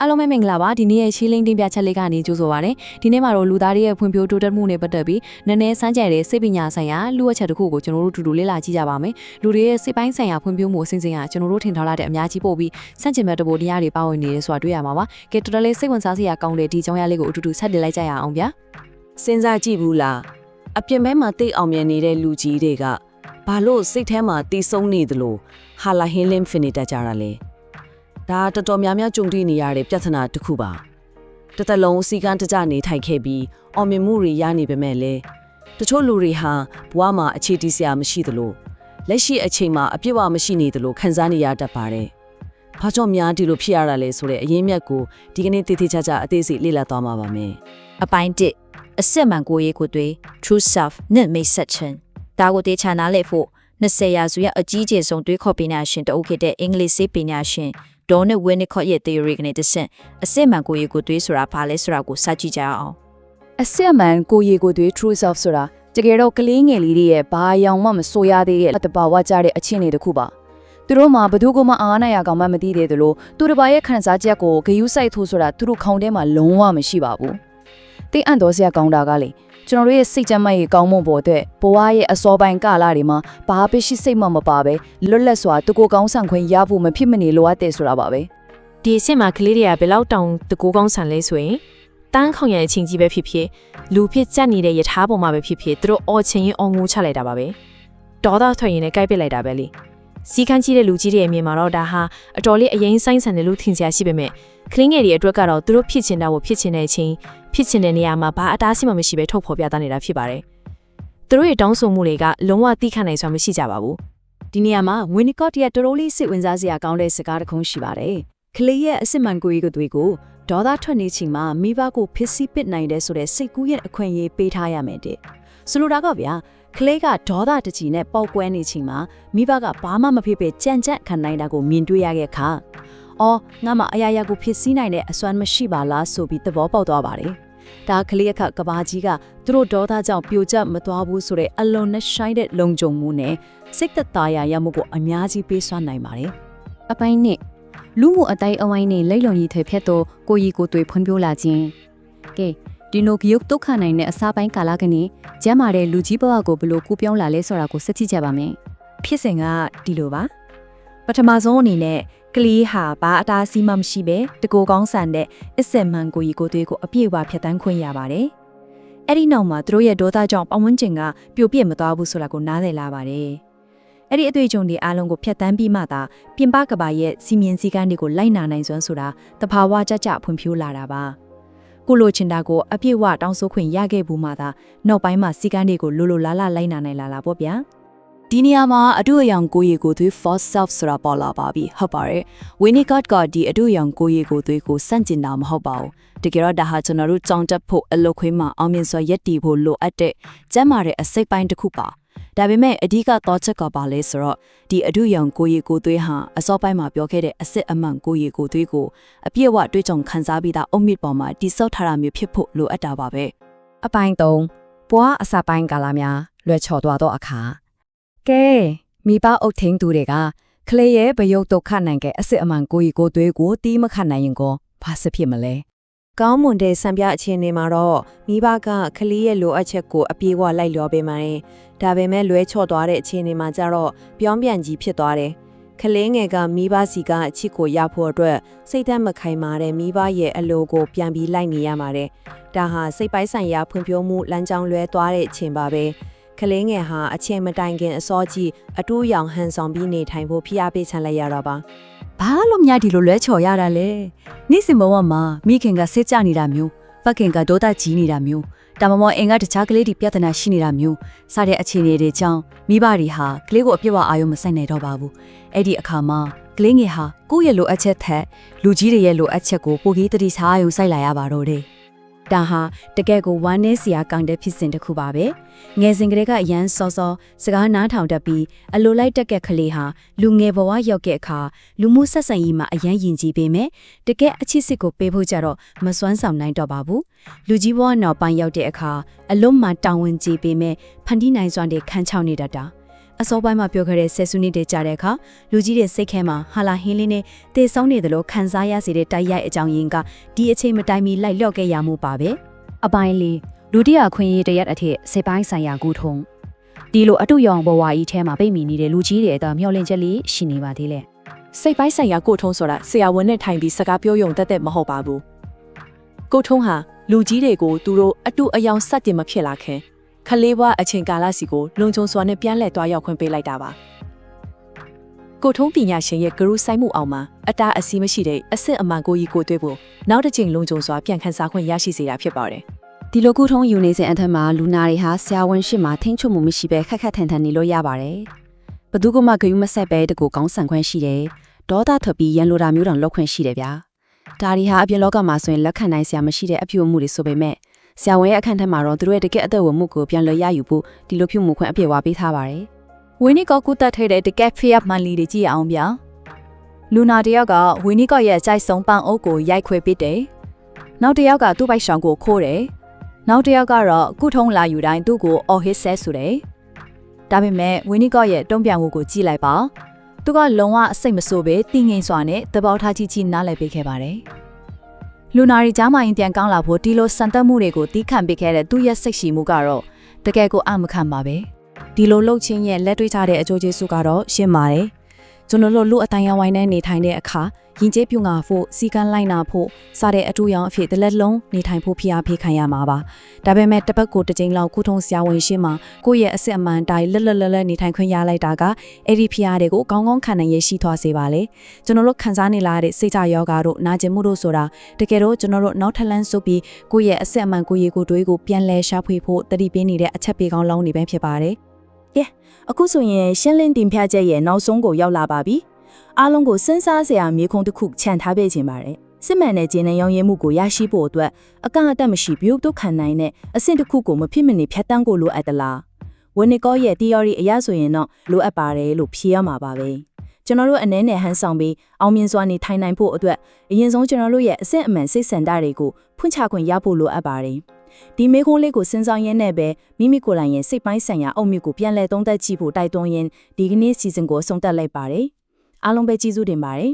အားလုံးပဲမင်္ဂလာပါဒီနေ့ရဲ့ရှင်းလင်းတင်ပြချက်လေးကနေကြိုးဆိုပါရစေဒီနေ့မှာတော့လူသားတွေရဲ့ဖွံ့ဖြိုးတိုးတက်မှုနဲ့ပတ်သက်ပြီးနည်းနည်းစမ်းကြံတဲ့စိတ်ပညာဆိုင်ရာလူ့အချက်တစ်ခုကိုကျွန်တော်တို့တူတူလေ့လာကြည့်ကြပါမယ်လူတွေရဲ့စိတ်ပိုင်းဆိုင်ရာဖွံ့ဖြိုးမှုအစဉ်စဉ်ကကျွန်တော်တို့ထင်ထားလာတဲ့အများကြီးပို့ပြီးစန့်ကျင်မဲ့တပိုတရားတွေပါဝင်နေတယ်ဆိုတာတွေ့ရမှာပါကဲတော်တော်လေးစိတ်ဝင်စားစရာကောင်းတဲ့ဒီကြောင်းရလေးကိုအတူတူဆက်တင်လိုက်ကြရအောင်ဗျာ စဉ်းစားကြည့်ဘူးလားအပြင်ဘက်မှာတိတ်အောင်မြင်နေတဲ့လူကြီးတွေကဘာလို့စိတ်ထဲမှာတီးဆုံးနေသလိုဟာလာဟင်းလင်းဖင်နေတတ်ကြတာလဲဒါတော်တော်များများကြုံတွေ့နေရတဲ့ပြဿနာတစ်ခုပါတစ်သက်လုံးစီကန်းတကြနေထိုင်ခဲ့ပြီးအောင်မြင်မှုတွေရနေပေမဲ့လည်းတချို့လူတွေဟာဘဝမှာအခြေတည်စရာမရှိသလိုလက်ရှိအချိန်မှာအပြည့်အဝမရှိနေသလိုခံစားနေရတတ်ပါတယ်ဘာကြောင့်များဒီလိုဖြစ်ရတာလဲဆိုတဲ့အရင်းမြစ်ကိုဒီကနေ့တည်တည်ချာချာအသေးစိတ်လေ့လာသွားမှာပါမယ်အပိုင်း1အစစ်မှန်ကိုရေးကိုတွေ True Self နဲ့မိတ်ဆက်ခြင်းဒါကိုတေချာနားလည်ဖို့20ရာစုရဲ့အကြီးကျယ်ဆုံးတွေးခေါ်ပညာရှင်တအုပ်ဖြစ်တဲ့အင်္ဂလိပ်စေပညာရှင်ဒေါ်နဲ့ဝင်းနီကော့ရဲ့ theory ကနေတဆင့်အစစ်မှန်ကိုရေးကိုတွေးဆိုတာဘာလဲဆိုတာကိုစကြည့်ကြအောင်အစစ်မှန်ကိုရေးကိုတွေး True Self ဆိုတာတကယ်တော့ကလေးငယ်လေးတွေရဲ့ဘာရောင်မှမဆိုရသေးတဲ့တဘာဝကြတဲ့အခြေအနေတစ်ခုပါသူတို့မှာဘသူကမှအားနာရကောင်မှမသိသေးသလိုသူတစ်ပါးရဲ့ခံစားချက်ကိုဂယုစိုက်ထိုးဆိုတာသူတို့ခေါင်းထဲမှာလုံးဝမရှိပါဘူးတိတ်အံ့တော်စရာကောင်းတာကလေကျွန်တော်တို့ရဲ့စိတ်ကြမ်းမှရဲ့ကောင်းမွန်ပေါ်အတွက်ဘဝရဲ့အစောပိုင်းကာလတွေမှာဘာပစ္စည်းစိတ်မှမပါပဲလွတ်လပ်စွာတကိုကောင်းဆန်ခွင့်ရဖို့မဖြစ်မနေလိုအပ်တယ်ဆိုတာပါပဲဒီအစ်မှာကလေးတွေကဘယ်လောက်တောင်တကိုကောင်းဆန်လဲဆိုရင်တန်းခေါင်ရရဲ့ချင်းကြီးပဲဖြစ်ဖြစ်လူဖြစ်ကြက်နေတဲ့ယထာပေါ်မှာပဲဖြစ်ဖြစ်သူတို့အော်ချင်ရင်အော်ငိုချလိုက်တာပါပဲဒေါသထွက်ရင်လည်းကြိုက်ပစ်လိုက်တာပဲလေစီကန်းကြီးတဲ့လူကြီးတွေအမြင်မှာတော့ဒါဟာအတော်လေးအရင်ဆိုင်ဆန်တယ်လို့ထင်စရာရှိပေမဲ့ကလေးငယ်တွေအတွက်ကတော့သူတို့ဖြစ်ချင်တာကိုဖြစ်ချင်တဲ့အချိန်ဖြစ်ချင်တဲ့နေရာမှာဘာအတားအဆီးမှမရှိပဲထုတ်ဖော်ပြသနေတာဖြစ်ပါတယ်သူတို့ရဲ့တောင်းဆိုမှုတွေကလုံးဝသိခံနိုင်စွာမရှိကြပါဘူးဒီနေရာမှာဝင်းနီကော့ရဲ့တော်တော်လေးစိတ်ဝင်စားစရာကောင်းတဲ့စကားတစ်ခုရှိပါတယ်ကလေးရဲ့အစစ်မှန်ကိုယ်ကိုတွေကိုဒေါသထွက်နေချိန်မှာမိဘကိုဖစ်စီပစ်နိုင်တဲ့ဆိုတဲ့စိတ်ကူးရဲ့အခွင့်အရေးပေးထားရမယ်တဲ့ဆိုလိုတာကဗျာကလေးကဒေါသတကြီးနဲ့ပေါက်ကွဲနေချိန်မှာမိဘကဘာမှမဖြစ်ပဲကြံ့ကြံ့ခံနိုင်တာကိုမြင်တွေ့ရခဲ့ခါအော်ငါမှအရာရာကိုဖြစ်စည်းနိုင်တဲ့အစွမ်းမရှိပါလားဆိုပြီးသဘောပေါက်သွားပါတယ်ဒါကလေးအခါကဘာကြီးကသူတို့ဒေါသကြောင့်ပြိုကျမသွားဘူးဆိုတဲ့အလွန်နဲ့ရှိုင်းတဲ့လုံခြုံမှုနဲ့စိတ်သက်သာရာရမှုကိုအများကြီးပေးစွမ်းနိုင်ပါတယ်အပိုင်းနှစ်လူမှုအတိုင်းအဝိုင်းနဲ့လိမ့်လုံရည်ထွေဖြတ်တော့ကိုရီကိုတွေ့ဖွံ့ဖြိုးလာခြင်းကဲဒီလိုဂယုတ်ဒုက္ခနိုင်တဲ့အစာပိုင်းကာလကနေကျမ်းမာတဲ့လူကြီးဘဝကိုဘလို့ကူးပြောင်းလာလဲဆိုတာကိုစက်ကြည့်ကြပါမယ်ဖြစ်စဉ်ကဒီလိုပါပထမဆုံးအနေနဲ့ကလေးဟာဘာအတားအဆီးမှမရှိပဲတကိုကောင်းဆန်တဲ့အစ်စက်မှန်ကိုကြီးကိုတွေးကိုအပြည့်အဝဖြတ်တန်းခွင့်ရပါတယ်အဲ့ဒီနောက်မှာသူတို့ရဲ့ဒေါသကြောင့်ပဝန်းကျင်ကပြိုပြစ်မသွားဘူးဆိုတာကိုနားလည်လာပါတယ်အဲ့ဒီအတွေ့အကြုံတွေအားလုံးကိုဖြတ်တန်းပြီးမှသာပြင်ပကဘာရဲ့စီမင်းစည်းကမ်းတွေကိုလိုက်နာနိုင်စွမ်းဆိုတာတဘာဝကြကြဖွံ့ဖြိုးလာတာပါကိုလိုချင်တာကိုအပြည့်အဝတောင်းဆိုခွင့်ရခဲ့ဘူးမှသာနောက်ပိုင်းမှာစည်းကမ်းတွေကိုလိုလိုလားလားလိုက်နာနိုင်လာပေါ့ဗျာဒီနေရာမှာအတူအယောင်ကိုရီကိုသွေး false self ဆိုတာပေါ်လာပါပြီဟုတ်ပါတယ်ဝင်းနီကော့ကဒီအတူအယောင်ကိုရီကိုသွေးကိုစန့်ကျင်တာမဟုတ်ပါဘူးတကယ်တော့ဒါဟာကျွန်တော်တို့ကြောင်တက်ဖို့အလုပ်ခွေးမှာအောင်မြင်စွာရက်တည်ဖို့လိုအပ်တဲ့ကျန်းမာတဲ့အစိတ်ပိုင်းတစ်ခုပါဒါပေမဲ့အဓိကတော့ချက်ကပါလဲဆိုတော့ဒီအတူရောင်ကိုရီကိုသွေးဟာအစောပိုင်းမှာပြောခဲ့တဲ့အစစ်အမှန်ကိုရီကိုသွေးကိုအပြည့်အဝတွေးကြုံခန်းစားပြီးသားအုံမြစ်ပေါ်မှာတိစောက်ထားတာမျိုးဖြစ်ဖို့လိုအပ်တာပါပဲအပိုင်း3ဘွားအစာပိုင်းကာလများလွယ်ချော်သွားတော့အခါကဲမိဘအုပ်ထင်းသူတွေကကလေးရဲ့ဘယုတ်ဒုက္ခနိုင်တဲ့အစစ်အမှန်ကိုရီကိုသွေးကိုတီးမခတ်နိုင်ရင်ကိုဘာစဖြစ်မလဲကောင်းမွန်တဲ့စံပြအခြေအနေမှာတော့မိဘကကလေးရဲ့လိုအပ်ချက်ကိုအပြေးအဝလိုက်လျောပေးမှတယ်ဒါပေမဲ့လွဲချော့သွားတဲ့အခြေအနေမှာကျတော့ပြောင်းပြန်ကြီးဖြစ်သွားတယ်ကလေးငယ်ကမိဘစီကအချစ်ကိုရဖို့အတွက်စိတ်သက်မခိုင်မာတဲ့မိဘရဲ့အလိုကိုပြန်ပြီးလိုက်နေရမှာတယ်ဒါဟာစိတ်ပိုင်းဆိုင်ရာဖွံ့ဖြိုးမှုလမ်းကြောင်းလွဲသွားတဲ့အချိန်ပါပဲကလေးငယ်ဟာအချိန်မတိုင်ခင်အစောကြီးအတူရောင်ဟန်ဆောင်ပြီးနေထိုင်ဖို့ဖိအားပေးချန်လိုက်ရတော့ပါဘာလို့များဒီလိုလွဲချော်ရတာလဲနေ့စဉ်ဘဝမှာမိခင်ကစစ်ကြနေတာမျိုးဖခင်ကဒေါသကြီးနေတာမျိုးဒါမှမဟုတ်အင်ကတခြားကလေးတွေပြဿနာရှိနေတာမျိုးစတဲ့အခြေအနေတွေကြောင့်မိဘတွေဟာကလေးကိုအပြစ်ဝအာရုံမစိုက်နိုင်တော့ပါဘူးအဲ့ဒီအခါမှာကလေးငယ်ဟာကိုယ့်ရဲ့လိုအပ်ချက်ထက်လူကြီးတွေရဲ့လိုအပ်ချက်ကိုပိုပြီးတတိစားအာရုံစိုက်လာရပါတော့တယ်ဒါဟာတကယ်ကိုဝမ်းနည်းစရာကောင်းတဲ့ဖြစ်စဉ်တစ်ခုပါပဲငယ်စဉ်ကလေးကအရန်စောစောစကားနားထောင်တတ်ပြီးအလိုလိုက်တက်ကက်ကလေးဟာလူငယ်ဘဝရောက်တဲ့အခါလူမှုဆက်ဆံရေးမှာအရန်ယဉ်ကျေးပေမဲ့တကယ်အချစ်စစ်ကိုပေးဖို့ကြတော့မစွမ်းဆောင်နိုင်တော့ပါဘူးလူကြီးဘဝနောက်ပိုင်းရောက်တဲ့အခါအလုံးမှာတောင်းဝင်ကြည့်ပေမဲ့ဖန်တီးနိုင်စွမ်းတဲ့ခန်းချောက်နေတတ်တာ အစောပိုင်းမှာပြောခဲ့တဲ့ဆယ်စုနှစ်တည်းကြာတဲ့အခါလူကြီးတွေစိတ်ထဲမှာဟာလာဟင်းလေးနဲ့တေဆုံးနေတယ်လို့ခံစားရစေတဲ့တိုက်ရိုက်အကြောင်းရင်းကဒီအချိန်မတိုင်မီလိုက်လျော့ခဲ့ရမှုပါပဲ အပိုင်းလေးလူတစ်ယောက်ခွင့်ရေးတရက်အထက်စိတ်ပိုင်းဆိုင်ရာကူထုံဒီလိုအတူရောင်ဘဝကြီးထဲမှာပိတ်မိနေတဲ့လူကြီးတွေအတော်မျှော်လင့်ချက်လေးရှိနေပါသေးတယ် စိတ်ပိုင်းဆိုင်ရာကိုထုံးဆိုတာဆရာဝန်နဲ့ထိုင်ပြီးစကားပြောရုံတသက်မဟုတ်ပါဘူးကိုထုံးဟာလူကြီးတွေကိုသူတို့အတူအယောင်စတင်မဖြစ်လာခင်ခလေးဘွားအချိန်ကာလစီကိုလုံခြုံစွာနဲ့ပြန်လှည့်သွားရောက်ခွင့်ပေးလိုက်တာပါကိုထုံးပညာရှင်ရဲ့ဂရုစိုက်မှုအောင်မှာအတားအဆီးမရှိတဲ့အစ်စ်အမှန်ကိုကြီးကိုတွေ့ဖို့နောက်တစ်ချိန်လုံခြုံစွာပြန်ခန်းစားခွင့်ရရှိစေတာဖြစ်ပါတယ် ဒီလိုကူထုံးယူနေစဉ်အထက်မှာလူနာတွေဟာဆရာဝန်ရှိမှထိန်းချုပ်မှုမရှိဘဲခက်ခက်ထန်ထန်နေလို့ရပါတယ်ဘသူကမှဂရုမစိုက်ပဲတကူကောင်းဆန်ခွင့်ရှိတယ်ဒေါသထွက်ပြီးရန်လိုတာမျိုးတောင်လောက်ခွင့်ရှိတယ်ဗျာဒါတွေဟာအပြင်လောကမှာဆိုရင်လက်ခံနိုင်စရာမရှိတဲ့အပြုအမူတွေဆိုပေမဲ့ဆရာဝန်ရဲ့အခန်းထဲမှာတော့သူတို့ရဲ့တကယ့်အသက်ဝင်မှုကိုပြန်လည်ရယူဖို့ဒီလိုပြုမှုခွင့်အပြည့်အဝပေးထားပါတယ် ဝင်းနီကောကုတက်ထဲတဲ့တကက်ဖေးရမှန်လီတွေကြည့်အောင်ဗျာလူနာတယောက်ကဝင်းနီကောရဲ့အကြိုက်ဆုံးပန်းအုပ်ကိုရိုက်ခွဲပစ်တယ်နောက်တစ်ယောက်ကသူ့ပိုက်ဆောင်ကိုခိုးတယ်နောက်တစ်ယောက်ကတော့ကုထုံးလာယူတိုင်းသူ့ကိုအော်ဟစ်ဆဲဆိုတယ်ဒါပေမဲ့ဝင်းနီကောရဲ့တုံ့ပြန်မှုကိုကြည့်လိုက်ပါသူကလုံးဝအစိတ်မဆိုးပဲတည်ငြိမ်စွာနဲ့သဘောထားကြီးနားလည်ပေးခဲ့ပါတယ်လူနာရီကြားမှရင်ပြန်ကောင်းလာဖို့ဒီလိုစံတက်မှုတွေကိုတီးခန့်ပေးခဲ့တဲ့သူ့ရဲ့စိတ်ရှိမှုကတော့တကယ်ကိုအမခံပါပဲဒီလိုလှုပ်ချင်းရဲ့လက်တွေ့ထားတဲ့အကျိုးကျေးဇူးကတော့ရှင်းပါတယ်ကျွန်တော်တို့လူအတိုင်းအဝိုင်းနဲ့နေထိုင်တဲ့အခါရင်ကျေးပြုငါဖို့စီကန်းလိုက်နာဖို့စတဲ့အတူရောင်အဖြစ်တစ်လက်လုံးနေထိုင်ဖို့ဖိအားပေးခံရမှာပါဒါပေမဲ့တစ်ပတ်ကိုတစ်ကြိမ်လောက်ကုထုံးဆရာဝန်ရှင်းမှာကိုယ့်ရဲ့အစစ်အမှန်တိုင်းလက်နေထိုင်ခွင့်ရလိုက်တာကအဲ့ဒီဖိအားတွေကိုကောင်းကောင်းခံနိုင်ရရှိသွားစေပါလေကျွန်တော်တို့ခံစားနေလာတဲ့စိတ်ကြယောဂါတို့နာကျင်မှုတို့ဆိုတာတကယ်တော့ကျွန်တော်တို့နောက်ထပ်လန်းစုပ်ပြီးကိုယ့်ရဲ့အစစ်အမှန်ကိုယ်ရည်ကိုယ်တွေးကိုပြန်လဲရှာဖွေဖို့တတိပေးနေတဲ့အချက်ပေးကောင်းလောင်းနေပဲဖြစ်ပါတယ်အခုဆိုရင်ရှင်းလင်းတင်ပြချက်ရဲ့နောက်ဆုံးကိုရောက်လာပါပြီအားလုံးကိုစဉ်းစားစရာမြေခုံတစ်ခုခြံထားပေးခြင်းပါတယ်စစ်မှန်တဲ့ဂျင်းနဲ့ရောင်းရဲမှုကိုရရှိဖို့အတွက်အကန့်အသတ်မရှိပြုတ်တုခံနိုင်တဲ့အဆင့်တစ်ခုကိုမဖြစ်မနေဖြတ်တန်းကိုလိုအပ်သလားဝနီကောရဲ့ theory အရဆိုရင်တော့လိုအပ်ပါတယ်လို့ဖြေရမှာပါပဲကျွန်တော်တို့အနေနဲ့ဟန်ဆောင်ပြီးအောင်မြင်စွာနေထိုင်နိုင်ဖို့အတွက်အရင်ဆုံးကျွန်တော်တို့ရဲ့အဆင့်အမှန်စိတ်ဆန္ဒတွေကိုဖွင့်ချခွင့်ရဖို့လိုအပ်ပါတယ်ဒီမေခွန်းလေးကိုစဉ်းစားရင်းနဲ့ပဲမိမိကိုယ်တိုင်ရဲ့စိတ်ပိုင်းဆိုင်ရာအုံမြစ်ကိုပြန်လည်သုံးသပ်ကြည့်ဖို့တိုက်တွန်းရင်းဒီကနေ့စီစဉ်ကိုဆုံးသက်လိုက်ပါတယ်အားလုံးပဲကျေးဇူးတင်ပါတယ်